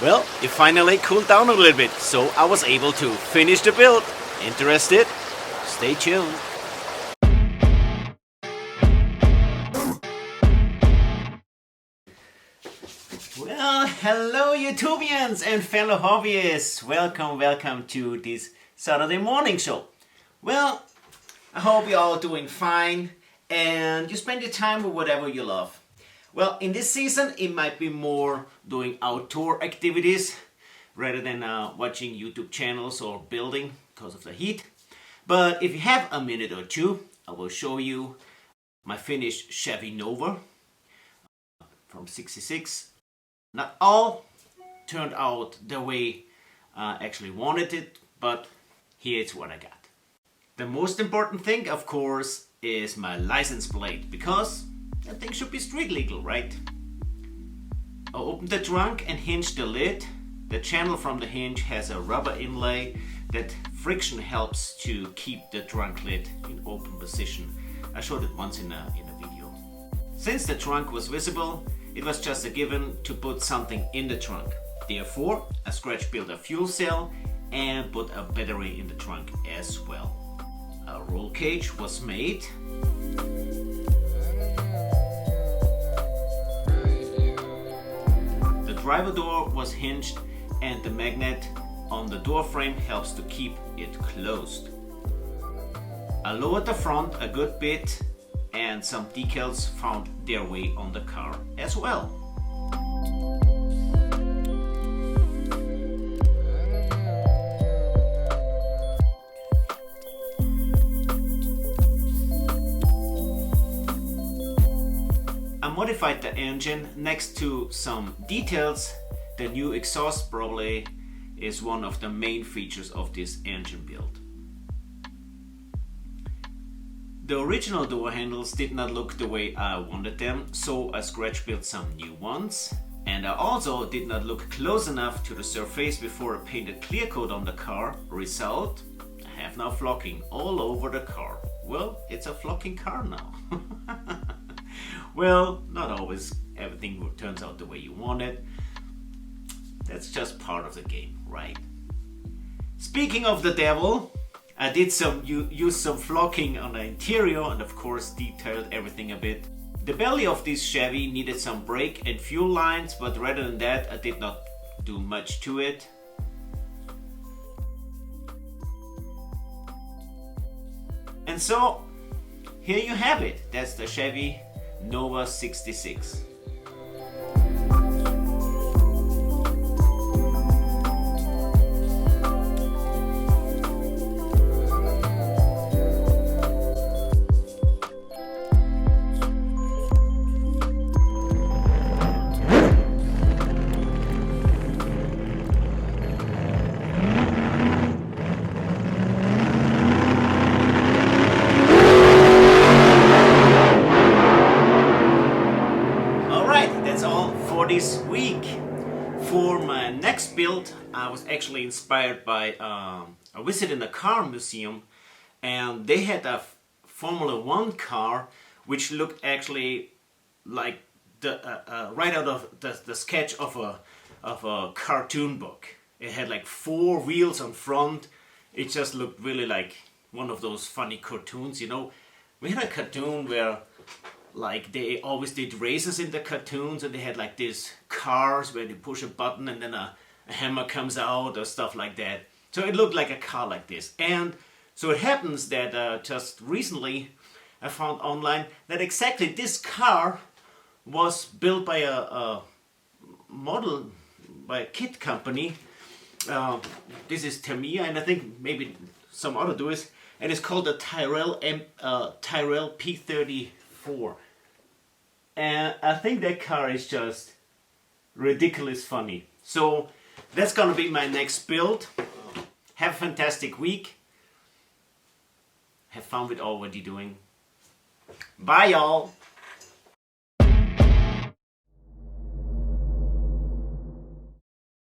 Well, it finally cooled down a little bit, so I was able to finish the build. Interested? Stay tuned. Well, hello YouTubians and fellow hobbyists. Welcome to this Saturday morning show. Well, I hope you're all doing fine and you spend your time with whatever you love. Well, in this season it might be more doing outdoor activities rather than watching YouTube channels or building because of the heat. But if you have a minute or two, I will show you my finished Chevy Nova from '66. Not all turned out the way I actually wanted it, but here's what I got. The most important thing, of course, is my license plate, because that thing should be street legal, right? I opened the trunk and hinged the lid. The channel from the hinge has a rubber inlay that friction helps to keep the trunk lid in open position. I showed it once in a video. Since the trunk was visible, it was just a given to put something in the trunk. Therefore, I scratch built a fuel cell and put a battery in the trunk as well. A roll cage was made. The driver door was hinged and the magnet on the door frame helps to keep it closed. I lowered the front a good bit and some decals found their way on the car as well. I modified the engine next to some details. The new exhaust probably is one of the main features of this engine build. The original door handles did not look the way I wanted them, so I scratch built some new ones. And I also did not look close enough to the surface before I painted clear coat on the car. Result, I have now flocking all over the car. Well, it's a flocking car now. Well, not always everything turns out the way you want it. That's just part of the game, right? Speaking of the devil, I did use some flocking on the interior and of course detailed everything a bit. The belly of this Chevy needed some brake and fuel lines, but rather than that I did not do much to it. And so here you have it. That's the Chevy Nova '66. This week. For my next build, I was actually inspired by a visit in a car museum, and they had a Formula One car which looked actually like the right out of the sketch of a cartoon book. It had like 4 wheels on front. It just looked really like one of those funny cartoons, you know. We had a cartoon where like they always did races in the cartoons, and they had like these cars where they push a button and then a hammer comes out or stuff like that. So it looked like a car like this. And so it happens that just recently I found online that exactly this car was built by a model, by a kit company. This is Tamiya, and I think maybe some other do it, and it's called the Tyrrell P34. And I think that car is just ridiculous funny. So that's gonna be my next build. Have a fantastic week. Have fun with all what you're doing. Bye y'all.